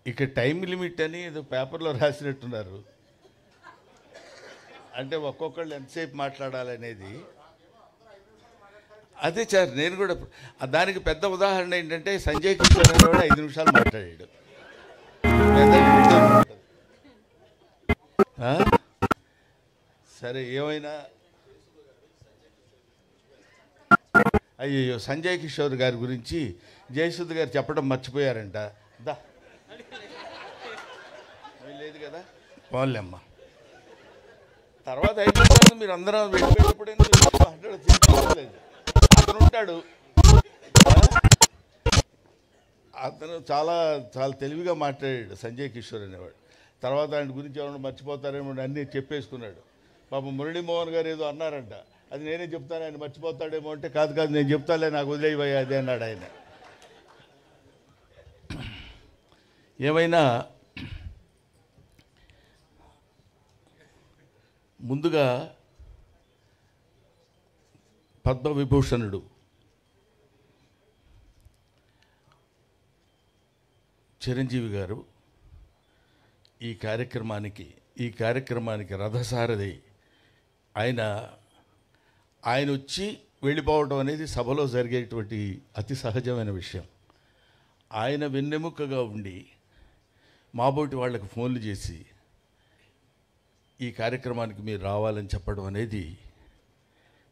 ఇక time limit అని ఏదో పేపర్లో రాసినట్టున్నారు. అంటే ఒక్కొక్కళ్ళు ఎంతసేపు మాట్లాడాలనేది. అదే సార్, నేను కూడా దానికి పెద్ద ఉదాహరణ ఏంటంటే సంజయ్ కిషోర్ అనేవాడు 5 నిమిషాలు మాట్లాడాడు. సరే ఏమైనా అయ్యో సంజయ్ కిషోర్ గారి గురించి జయసుధ్ గారు చెప్పడం మర్చిపోయారంట. దా లేదు కదా, పోన్లేమ్మ. తర్వాత 5 నిమిషాలు మీరు అందరం వెళ్ళిపోయేటప్పుడైనా మాట్లాడలేదు. అతను ఉంటాడు, అతను చాలా చాలా తెలివిగా మాట్లాడాడు సంజయ్ కిషోర్ అనేవాడు. తర్వాత ఆయన గురించి ఎవరైనా మర్చిపోతారేమో అన్నీ చెప్పేసుకున్నాడు. పాపం మురళీమోహన్ గారు ఏదో అన్నారంట, అది నేనే చెప్తాను ఆయన మర్చిపోతాడేమో అంటే, కాదు కాదు నేను చెప్తాలే, నాకు వదిలేయబోయా అదే అన్నాడు ఆయన. ఏమైనా ముందుగా పద్మవిభూషణుడు చిరంజీవి గారు ఈ కార్యక్రమానికి రథసారథి ఆయన వచ్చి వెళ్ళిపోవడం అనేది సభలో జరిగేటువంటి అతి సహజమైన విషయం. ఆయన వెన్నెముకగా ఉండి మాబోటి వాళ్ళకి ఫోన్లు చేసి ఈ కార్యక్రమానికి మీరు రావాలని చెప్పడం అనేది,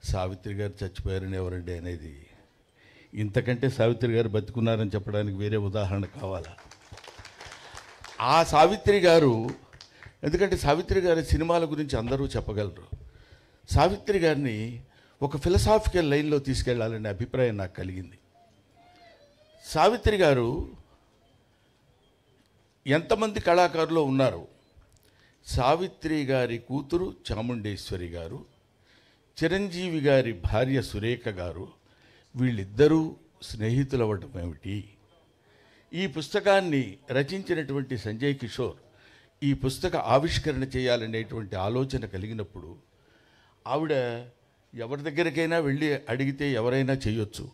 సావిత్రి గారు చచ్చిపోయారని ఎవరండి అనేది, ఇంతకంటే సావిత్రి గారు బతుకున్నారని చెప్పడానికి వేరే ఉదాహరణ కావాలా? ఆ సావిత్రి గారు, ఎందుకంటే సావిత్రి గారి సినిమాల గురించి అందరూ చెప్పగలరు. సావిత్రి గారిని ఒక ఫిలసాఫికల్ లైన్లో తీసుకెళ్లాలనే అభిప్రాయం నాకు కలిగింది. సావిత్రి గారు ఎంతమంది కళాకారులు ఉన్నారు? సావిత్రి గారి కూతురు చాముండేశ్వరి గారు, చిరంజీవి గారి భార్య సురేఖ గారు, వీళ్ళిద్దరూ స్నేహితులవ్వటం ఏమిటి? ఈ పుస్తకాన్ని రచించినటువంటి సంజయ్ కిషోర్ ఈ పుస్తక ఆవిష్కరణ చేయాలనేటువంటి ఆలోచన కలిగినప్పుడు ఆవిడ ఎవరి దగ్గరికైనా వెళ్ళి అడిగితే ఎవరైనా చేయొచ్చు.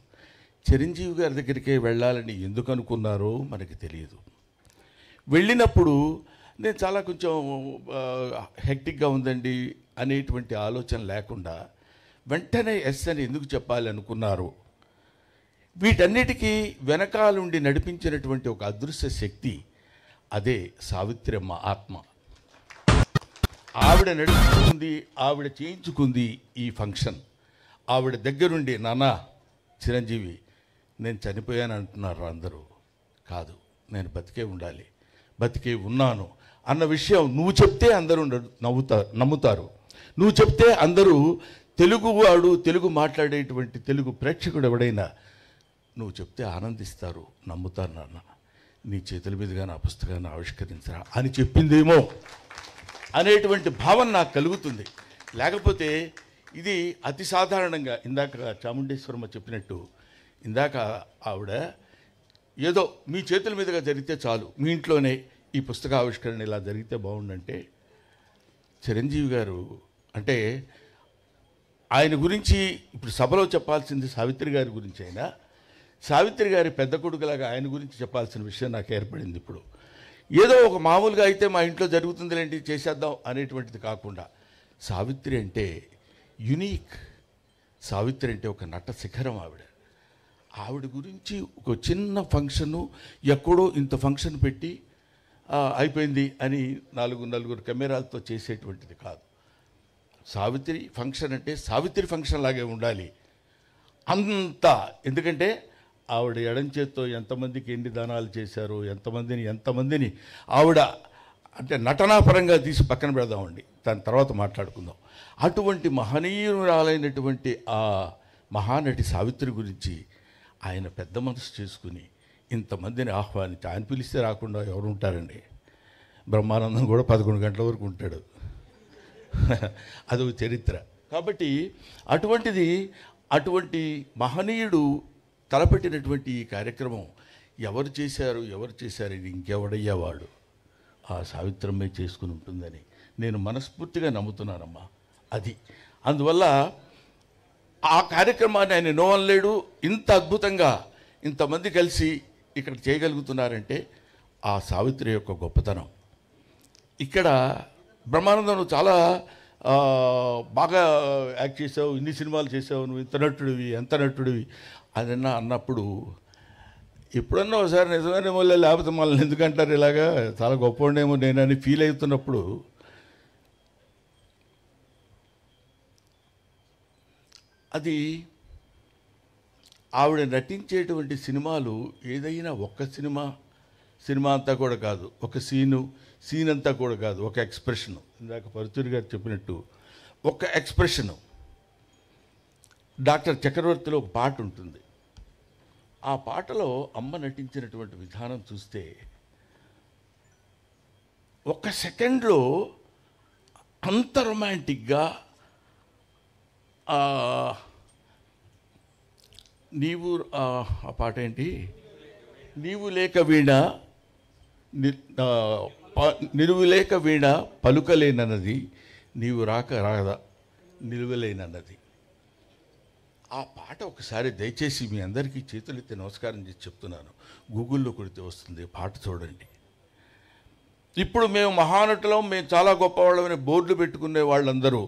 చిరంజీవి గారి దగ్గరికే వెళ్ళాలని ఎందుకు అనుకున్నారో మనకి తెలియదు. వెళ్ళినప్పుడు నేను చాలా కొంచెం హెక్టిక్గా ఉందండి అనేటువంటి ఆలోచన లేకుండా వెంటనే ఎస్ అని ఎందుకు చెప్పాలి అనుకున్నారు? వీటన్నిటికీ వెనకాలుండి నడిపించినటువంటి ఒక అదృశ్య శక్తి, అదే సావిత్రమ్మ ఆత్మ. ఆవిడ నడుపుకుంది, ఆవిడ చేయించుకుంది ఈ ఫంక్షన్. ఆవిడ దగ్గరుండి, నాన్న చిరంజీవి నేను చనిపోయాను అంటున్నారు అందరూ. కాదు, నేను బతికే ఉండాలి, బతికే ఉన్నాను అన్న విషయం నువ్వు చెప్తే అందరూ నమ్ముతారు. నువ్వు చెప్తే అందరూ, తెలుగువాడు, తెలుగు మాట్లాడేటువంటి తెలుగు ప్రేక్షకుడు ఎవడైనా నువ్వు చెప్తే ఆనందిస్తారు, నమ్ముతారు. నాన్న నీ చేతుల మీదుగా నా పుస్తకాన్ని ఆవిష్కరించరా అని చెప్పిందేమో అనేటువంటి భావన నాకు కలుగుతుంది. లేకపోతే ఇది అతి సాధారణంగా ఇందాక చాముండేశ్వరమ్మ చెప్పినట్టు, ఇందాక ఆవిడ ఏదో మీ చేతుల మీదుగా జరిగితే చాలు, మీ ఇంట్లోనే ఈ పుస్తక ఆవిష్కరణ ఇలా జరిగితే బాగుండంటే, చిరంజీవి గారు అంటే ఆయన గురించి ఇప్పుడు సభలో చెప్పాల్సింది సావిత్రి గారి గురించి అయినా, సావిత్రి గారి పెద్ద కొడుకులాగా ఆయన గురించి చెప్పాల్సిన విషయం నాకు ఏర్పడింది. ఇప్పుడు ఏదో ఒక మామూలుగా అయితే మా ఇంట్లో జరుగుతుందిలేంటి చేసేద్దాం అనేటువంటిది కాకుండా, సావిత్రి అంటే యునీక్. సావిత్రి అంటే ఒక నట శిఖరం. ఆవిడ గురించి ఒక చిన్న ఫంక్షను ఎక్కడో ఇంత ఫంక్షన్ పెట్టి అయిపోయింది అని నలుగురు కెమెరాలతో చేసేటువంటిది కాదు. సావిత్రి ఫంక్షన్ అంటే సావిత్రి ఫంక్షన్ లాగే ఉండాలి అంతా. ఎందుకంటే ఆవిడ ఎడం చేత్తో ఎంతమందికి ఎన్ని దానాలు చేశారో, ఎంతమందిని ఆవిడ అంటే నటనాపరంగా తీసి పక్కన పెడదామండి, దాని తర్వాత మాట్లాడుకుందాం. అటువంటి మహనీయురాలైనటువంటి ఆ మహానటి సావిత్రి గురించి ఆయన పెద్ద మనసు చేసుకుని ఇంతమందిని ఆహ్వానించి, ఆయన పిలిస్తే రాకుండా ఎవరు ఉంటారండి? బ్రహ్మానందం కూడా 11 గంటల వరకు ఉంటాడు, అదొక చరిత్ర. కాబట్టి అటువంటి మహనీయుడు తలపెట్టినటువంటి ఈ కార్యక్రమం ఎవరు చేశారు ఇది ఇంకెవడయ్యేవాడు? ఆ సావిత్రమ్మే చేసుకుని ఉంటుందని నేను మనస్ఫూర్తిగా నమ్ముతున్నానమ్మా. అది అందువల్ల ఆ కార్యక్రమాన్ని ఆయన నోవనలేడు. ఇంత అద్భుతంగా ఇంతమంది కలిసి ఇక్కడ చేయగలుగుతున్నారంటే ఆ సావిత్రి యొక్క గొప్పతనం. ఇక్కడ బ్రహ్మానందం నువ్వు చాలా బాగా యాక్ట్ చేసావు, ఇన్ని సినిమాలు చేసావు, నువ్వు ఇంత నటుడివి ఎంత నటుడివి అదన్నా అన్నప్పుడు ఎప్పుడన్నా ఒకసారి నిజమైన మళ్ళీ లేకపోతే మళ్ళీ ఎందుకంటారు ఇలాగా చాలా గొప్పవాడేమో నేనని ఫీల్ అవుతున్నప్పుడు అది ఆవిడ నటించేటువంటి సినిమాలు ఏదైనా ఒక్క సినిమా అంతా కూడా కాదు, ఒక సీన్ అంతా కూడా కాదు, ఒక ఎక్స్ప్రెషను. ఇందాక పరుచూరి గారు చెప్పినట్టు ఒక ఎక్స్ప్రెషను. డాక్టర్ చక్రవర్తిలో ఒక పాట ఉంటుంది. ఆ పాటలో అమ్మ నటించినటువంటి విధానం చూస్తే ఒక్క సెకండ్లో అంత రొమాంటిక్గా నీవు ఆ పాట ఏంటి, నీవు లేక వీణ నిలువు లేక వీణ పలుకలేనన్నది, నీవు రాదా నిలువలేనన్నది. ఆ పాట ఒకసారి దయచేసి మీ అందరికీ చేతులెత్తి నమస్కారం చేసి చెప్తున్నాను, గూగుల్లో కొడితే వస్తుంది, పాట చూడండి. ఇప్పుడు మేము మహానటులం, మేము చాలా గొప్పవాళ్ళమని బోర్డులు పెట్టుకునే వాళ్ళందరూ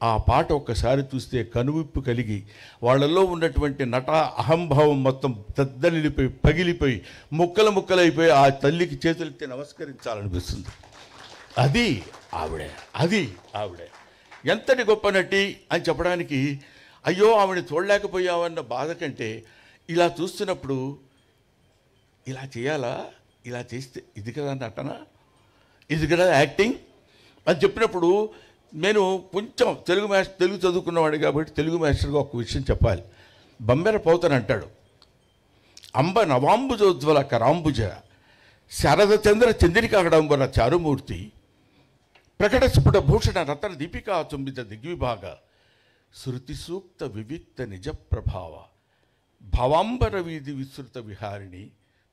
ఆ పాట ఒక్కసారి చూస్తే కనువిప్పు కలిగి వాళ్ళల్లో ఉన్నటువంటి నట అహంభావం మొత్తం దద్దలిపోయి పగిలిపోయి ముక్కలైపోయి ఆ తల్లికి చేతులెత్తి నమస్కరించాలనిపిస్తుంది. అది ఆవిడే ఎంతటి గొప్ప నటి అని చెప్పడానికి, అయ్యో ఆవిడ చూడలేకపోయామన్న బాధ కంటే ఇలా చూస్తున్నప్పుడు ఇలా చేయాలా, ఇలా చేస్తే ఇది కదా నటన, ఇది కదా యాక్టింగ్ అని చెప్పినప్పుడు నేను కొంచెం తెలుగు చదువుకున్నవాడు కాబట్టి తెలుగు మాస్టర్గా ఒక విషయం చెప్పాలి. బంబెర పోతన అంటాడు, అంబ నవాంబుజోజ్వల కరాంబుజ శారద చంద్ర చంద్రికాగడంబర చారుమూర్తి ప్రకట స్ఫుట భూషణ రతన దీపికా చుంబిత దిగ్విభాగ శృతి సూక్త వివిక్త నిజ ప్రభావ భవాంబర వీధి విస్తృత విహారిణి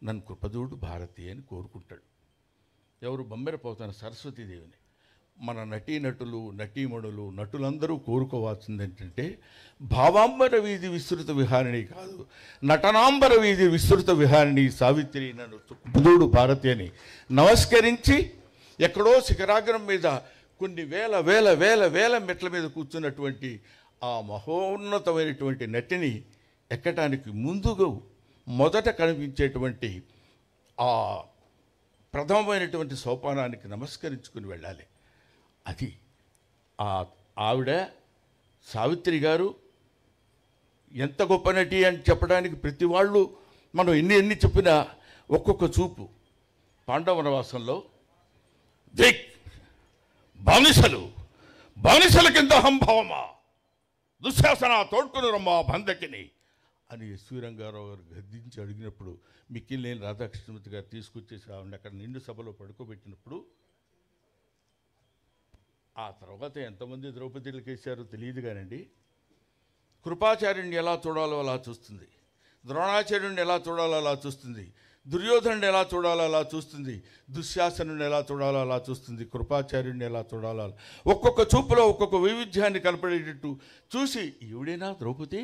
నన్ను కృపదూడు భారతి అని కోరుకుంటాడు. ఎవరు? బంబెర పోతన సరస్వతీదేవిని. మన నటీనటులు నటీమణులు నటులందరూ కోరుకోవాల్సింది ఏంటంటే భావాంబర వీధి విస్తృత విహారిణి కాదు, నటనాంబర వీధి విస్తృత విహారిణి సావిత్రి నన్ను కృపదూడు భారతి అని నమస్కరించి ఎక్కడో శిఖరాగ్రం మీద కొన్ని వేల మెట్ల మీద కూర్చున్నటువంటి ఆ మహోన్నతమైనటువంటి నటిని ఎక్కటానికి ముందుగా మొదట కనిపించేటువంటి ఆ ప్రథమమైనటువంటి సోపానానికి నమస్కరించుకుని వెళ్ళాలి. అది ఆవిడ సావిత్రి గారు ఎంత గొప్ప నటి అని చెప్పడానికి ప్రతి వాళ్ళు మనం ఎన్ని చెప్పినా ఒక్కొక్క చూపు. పాండవ వనవాసంలో దిక్ బానిసల కింద అహంభావమా దుశ్శాసన తోడ్కొని రమ్మా బంధకిని అని ఎస్వి రంగారావు గారు గద్దించి అడిగినప్పుడు మిక్కిలేని రాధాకృష్ణమూర్తి గారు తీసుకొచ్చేసి ఆవిడ అక్కడ నిండు సభలో పడుకోబెట్టినప్పుడు ఆ తర్వాత ఎంతమంది ద్రౌపదిలకు వేశారో తెలియదు కానండి, కృపాచార్యుడిని ఎలా చూడాలో అలా చూస్తుంది, ద్రోణాచార్యుడిని ఎలా చూడాలో అలా చూస్తుంది, దుర్యోధనుడిని ఎలా చూడాలో అలా చూస్తుంది, దుశ్శాసనుడిని ఎలా చూడాలో అలా చూస్తుంది, కృపాచార్యుడిని ఎలా చూడాలో ఒక్కొక్క చూపులో ఒక్కొక్క వైవిధ్యాన్ని కనపడేటట్టు చూసి ఈవిడేనా ద్రౌపది,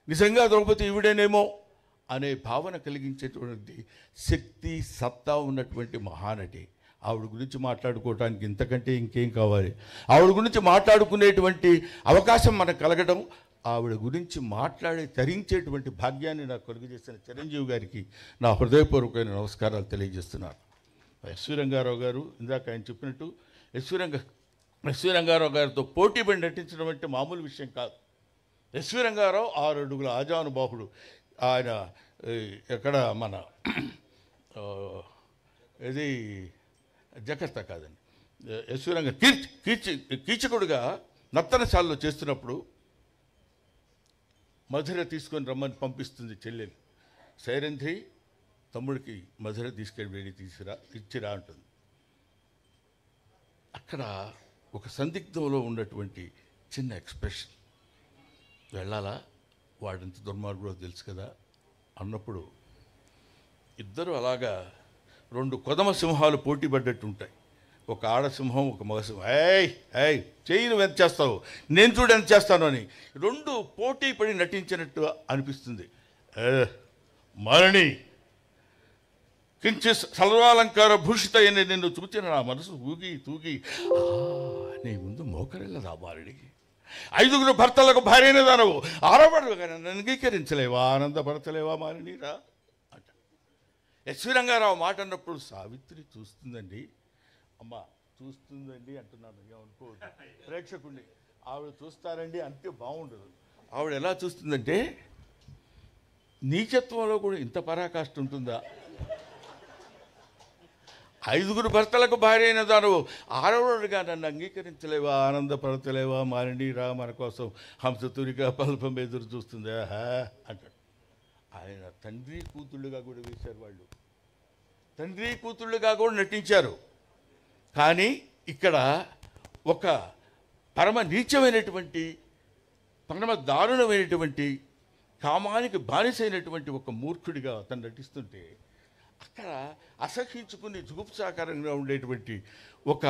నిజంగా ద్రౌపది ఈవిడేనేమో అనే భావన కలిగించేటువంటి శక్తి సత్తా ఉన్నటువంటి మహానటి. ఆవిడ గురించి మాట్లాడుకోవటానికి ఇంతకంటే ఇంకేం కావాలి? ఆవిడ గురించి మాట్లాడుకునేటువంటి అవకాశం మనకు కలగడం, ఆవిడ గురించి తరించేటువంటి భాగ్యాన్ని నాకు కలుగజేసిన చిరంజీవి గారికి నా హృదయపూర్వకమైన నమస్కారాలు తెలియజేస్తున్నాను. ఎస్వి రంగారావు గారు ఇందాక ఆయన చెప్పినట్టు ఎస్వి రంగారావు గారితో పోటీ పడి నటించడం అంటే మామూలు విషయం కాదు. ఎస్వి రంగారావు 6 అడుగుల ఆజానుబాహుడు. ఆయన ఎక్కడ మన ఇది జకర్తా కాదండి, ఎస్వి రంగ కీచకుడుగా నర్తనశాలలో చేస్తున్నప్పుడు మధుర తీసుకొని రమ్మని పంపిస్తుంది చెల్లెలు. సైరంధ్రి తమ్ముడికి మధుర తీసుకెళ్ళి ఇచ్చిరా అంటుంది. అక్కడ ఒక సందిగ్ధంలో ఉన్నటువంటి చిన్న ఎక్స్ప్రెషన్, వెళ్ళాలా వాడంత దుర్మార్గుడో తెలుసు కదా అన్నప్పుడు ఇద్దరు అలాగా 2 కొదమ సింహాలు పోటీ పడ్డట్టు ఉంటాయి. ఒక ఆడసింహం, ఒక మగసింహం. ఏయ్ చెయ్యి నువ్వు ఎంత చేస్తావు, నేను చూడు ఎంత చేస్తాను అని 2 పోటీ పడి నటించినట్టు అనిపిస్తుంది. మరణి కించిత్ సర్వాలంకార భూషిత అయిన నిన్ను చూచిన నా మనసు ఊగి తూగి నీ ముందు మోకరిల్లదా బాలుడికి. 5 భర్తలకు భార్యనే దానవు, ఆరవడుగా నన్ను అంగీకరించలేవా, ఆనందపడతలేవా మాలినీరా అంట. ఎస్వి రంగారావు మాట అన్నప్పుడు సావిత్రి చూస్తుందండి, అమ్మ చూస్తుందండి అంటున్నాను, ఏమనుకోవద్దు ప్రేక్షకుడిని. ఆవిడ చూస్తారండి అంతే బాగుండదు. ఆవిడ ఎలా చూస్తుందంటే, నీచత్వంలో కూడా ఇంత పరాకాష్ఠ ఉంటుందా? 5 భర్తలకు భార్య అయిన దాను ఆరవడుగా నన్ను అంగీకరించలేవా, ఆనందపడతలేవా మాలినీరా, మన కోసం హంసతూరిగా పల్పం ఎదురు చూస్తుందా అంటాడు. ఆయన తండ్రి కూతుళ్ళుగా కూడా వేశారు, వాళ్ళు తండ్రి కూతుళ్ళుగా కూడా నటించారు. కానీ ఇక్కడ ఒక పరమ నీచమైనటువంటి, పరమ దారుణమైనటువంటి, కామానికి బానిసైనటువంటి ఒక మూర్ఖుడిగా అతను నటిస్తుంటే, అక్కడ అసహించుకుని జుగుప్సాకారంగా ఉండేటువంటి ఒక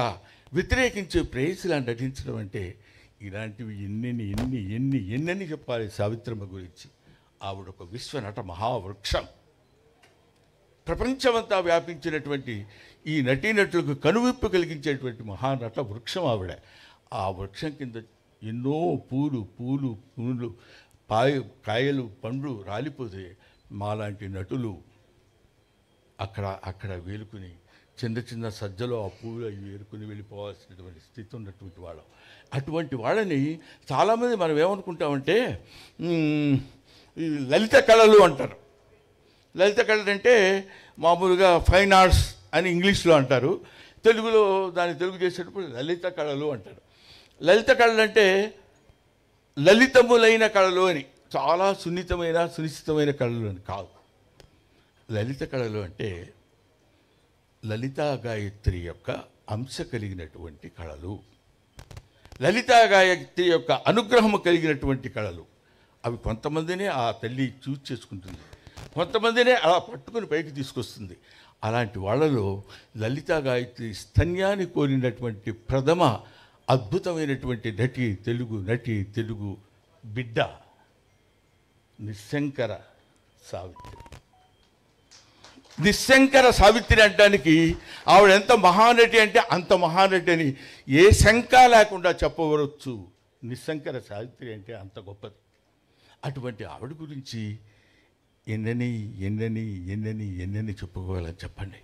వ్యతిరేకించే ప్రేయసిలా నటించడం అంటే, ఇలాంటివి ఎన్నెన్ని చెప్పాలి సావిత్రమ్మ గురించి. ఆవిడ ఒక విశ్వనట మహావృక్షం, ప్రపంచమంతా వ్యాపించినటువంటి ఈ నటీనటులకు కనువిప్పు కలిగించేటువంటి మహానట వృక్షం ఆవిడ. ఆ వృక్షం కింద ఎన్నో పూలు కాయలు పండ్లు రాలిపోతే మాలాంటి నటులు అక్కడ వేలుకుని చిన్న సజ్జలో ఆ పూలు అవి వేరుకుని వెళ్ళిపోవాల్సినటువంటి స్థితి ఉన్నటువంటి వాళ్ళం. అటువంటి వాళ్ళని చాలామంది మనం ఏమనుకుంటామంటే ఈ లలిత కళలు అంటారు. లలిత కళలు అంటే మామూలుగా ఫైన్ ఆర్ట్స్ అని ఇంగ్లీష్లో అంటారు, తెలుగులో దాన్ని తెలుగు చేసేటప్పుడు లలిత కళలు అంటారు. లలిత కళలు అంటే లలితములైన కళలు అని, చాలా సునిశ్చితమైన కళలు అని కాదు. లలిత కళలు అంటే లలితా గాయత్రి యొక్క అంశ కలిగినటువంటి కళలు, లలితా గాయత్రి యొక్క అనుగ్రహము కలిగినటువంటి కళలు. అవి కొంతమందినే ఆ తల్లి చూజ్ చేసుకుంటుంది, కొంతమందినే అలా పట్టుకుని పైకి తీసుకొస్తుంది. అలాంటి వాళ్ళలో లలితా గాయత్రి స్తన్యాన్ని కోరినటువంటి ప్రథమ అద్భుతమైనటువంటి తెలుగు బిడ్డ నిశంకర సావిత్రి. నిశంకర సావిత్రి అంటానికి ఆవిడ ఎంత మహానటి అంటే అంత మహానటి అని ఏ శంక లేకుండా చెప్పవచ్చు. నిశంకర సావిత్రి అంటే అంత గొప్పది. అటువంటి ఆవిడ గురించి ఎన్నెన్ని చెప్పుకోవాలని చెప్పండి.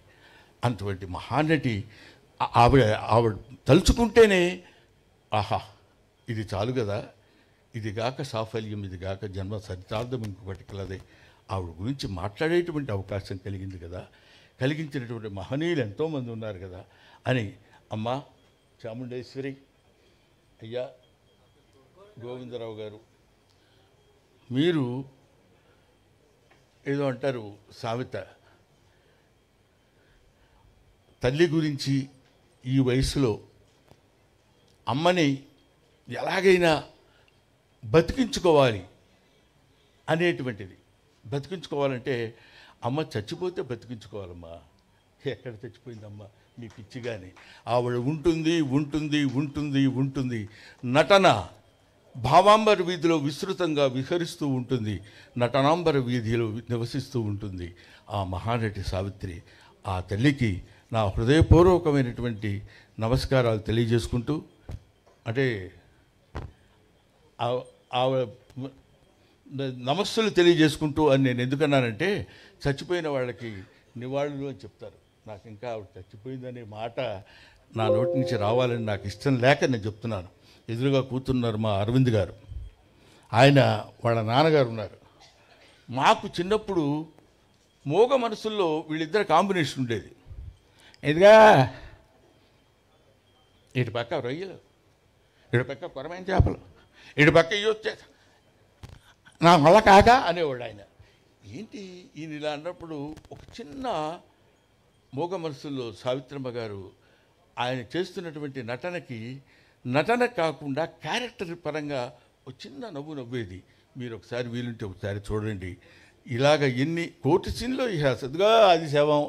అటువంటి మహానటి ఆవిడ తలుచుకుంటేనే ఆహా ఇది చాలు కదా, ఇది గాక సాఫల్యం, ఇది గాక జన్మ సరితార్థం ఇంకొకటి కలదే. ఆవిడ గురించి మాట్లాడేటువంటి అవకాశం కలిగింది కదా, కలిగించినటువంటి మహనీయులు ఎంతోమంది ఉన్నారు కదా అని. అమ్మ చాముండేశ్వరి, అయ్యా గోవిందరావు గారు, మీరు ఏదో అంటారు సావిత, తల్లి గురించి ఈ వయసులో అమ్మని ఎలాగైనా బతికించుకోవాలి అనేటువంటిది. బతికించుకోవాలంటే అమ్మ చచ్చిపోతే బతికించుకోవాలమ్మా. ఎక్కడ చచ్చిపోయిందమ్మా మీ పిచ్చిగాని. ఆవిడ ఉంటుంది. నటన భావాంబర వీధిలో విస్తృతంగా విహరిస్తూ ఉంటుంది, నటనాంబర వీధిలో నివసిస్తూ ఉంటుంది ఆ మహానటి సావిత్రి. ఆ తల్లికి నా హృదయపూర్వకమైనటువంటి నమస్కారాలు తెలియజేసుకుంటూ, అంటే నమస్సులు తెలియజేసుకుంటూ అని నేను ఎందుకన్నానంటే, చచ్చిపోయిన వాళ్ళకి నివాళులు అని చెప్తారు. నాకు ఇంకా ఆవిడ చచ్చిపోయిందనే మాట నా నోటి నుంచి రావాలని నాకు ఇష్టం లేక నేను చెప్తున్నాను. ఎదురుగా కూతున్నారు మా అరవింద్ గారు, ఆయన వాళ్ళ నాన్నగారు ఉన్నారు. మాకు చిన్నప్పుడు మోగ మనసుల్లో వీళ్ళిద్దరు కాంబినేషన్ ఉండేది. ఇదిగా ఇటు పక్క రొయ్యలు, ఇటు పక్క కొరమైన చేపలు, ఇటు పక్క ఇవి వచ్చే నా వల్ల కాక అనేవాడు ఆయన. ఏంటి ఈయన ఇలా అన్నప్పుడు ఒక చిన్న మోగ మనసుల్లో సావిత్రమ్మ గారు ఆయన చేస్తున్నటువంటి నటన కాకుండా క్యారెక్టర్ పరంగా ఒక చిన్న నవ్వేది. మీరు ఒకసారి వీలుంటే ఒకసారి చూడండి. ఇలాగ ఎన్ని కోటి సీన్లో సద్దుగా అది శవం,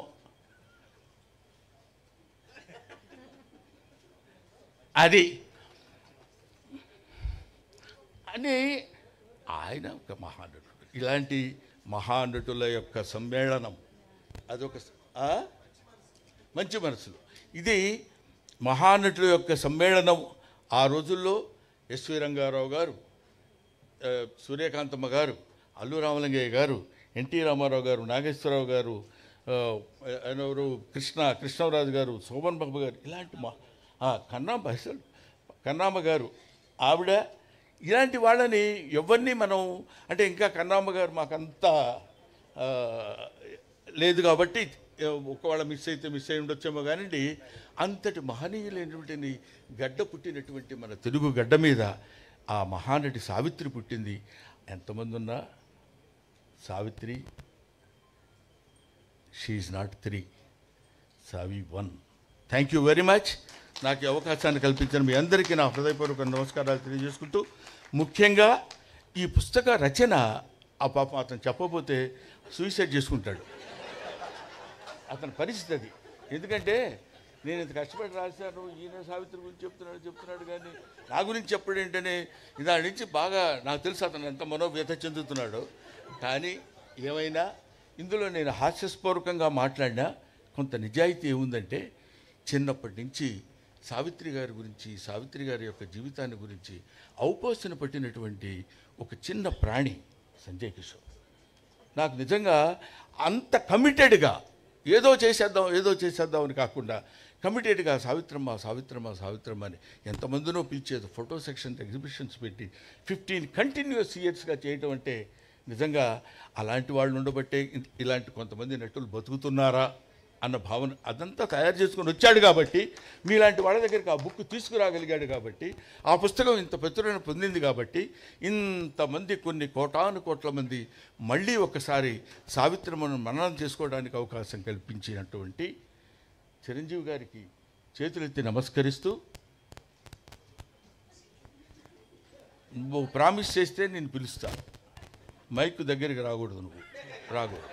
అది అని ఆయన ఒక మహానటుడు. ఇలాంటి మహానటుల యొక్క సమ్మేళనం అదొక ఆ? మంచి మనసులు. ఇది మహానటుల యొక్క సమ్మేళనం. ఆ రోజుల్లో ఎస్వి రంగారావు గారు, సూర్యకాంతమ్మ గారు, అల్లు రామలింగయ్య గారు, ఎన్టీ రామారావు గారు, నాగేశ్వరరావు గారు, ఎవరు కృష్ణరాజు గారు, శోభన్ బాబు గారు, ఇలాంటి కన్నామ్మ గారు ఆవిడ, ఇలాంటి వాళ్ళని ఎవరిని మనం అంటే ఇంకా కన్నామ్మ గారు మాకంతా లేదు కాబట్టి ఒకవేళ మిస్ అయి ఉండొచ్చేమో కానివ్వండి. అంతటి మహనీయులైనటువంటి గడ్డ పుట్టినటువంటి మన తెలుగు గడ్డ మీద ఆ మహానటి సావిత్రి పుట్టింది. ఎంతమంది ఉన్నా Savitri, she is not 3, Savi 1. Thank you very much. నాకు ఈ అవకాశాన్ని కల్పించిన మీ అందరికీ నా హృదయపూర్వక నమస్కారాలు తెలియజేసుకుంటూ, ముఖ్యంగా ఈ పుస్తక రచన ఆ పాపం అతను చెప్పబోతే సూసైడ్ చేసుకుంటాడు. అతని పరిస్థితి అది. ఎందుకంటే నేను ఇంత కష్టపడి రాశాను, ఈయన సావిత్రి గురించి చెప్తున్నాడు కానీ నా గురించి చెప్పడం ఏంటనే దాని నుంచి బాగా నాకు తెలుసు అతను ఎంత మనోవ్యత చెందుతున్నాడో. కానీ ఏమైనా ఇందులో నేను హాస్యస్పూర్వకంగా మాట్లాడినా కొంత నిజాయితీ ఏముందంటే, చిన్నప్పటి నుంచి సావిత్రి గారి గురించి, సావిత్రి గారి యొక్క జీవితాన్ని గురించి ఔపోసన పట్టినటువంటి ఒక చిన్న ప్రాణి సంజయ్ కిషోర్. నాకు నిజంగా అంత కమిటెడ్గా ఏదో చేసేద్దాం అని కాకుండా కమిటెడ్గా సావిత్రమ్మ అని ఎంతమందినో పిలిచేది. ఫోటో సెక్షన్ ఎగ్జిబిషన్స్ పెట్టి 15 కంటిన్యూస్ ఇయర్స్గా చేయటం అంటే నిజంగా అలాంటి వాళ్ళు ఉండబట్టే ఇలాంటి కొంతమంది నటులు బతుకుతున్నారా అన్న భావన అదంతా తయారు చేసుకొని వచ్చాడు కాబట్టి, మీలాంటి వాళ్ళ దగ్గరికి ఆ బుక్ తీసుకురాగలిగాడు కాబట్టి, ఆ పుస్తకం ఇంత ప్రచురణ పొందింది కాబట్టి, ఇంతమంది కొన్ని కోట్ల మంది మళ్ళీ ఒకసారి సావిత్రమ్మను మననం చేసుకోవడానికి అవకాశం కల్పించినటువంటి చిరంజీవి గారికి చేతులెత్తి నమస్కరిస్తూ, నువ్వు ప్రామిస్ చేస్తే నేను పిలుస్తా. మైక్ దగ్గరికి రాకూడదు, నువ్వు రాకూడదు.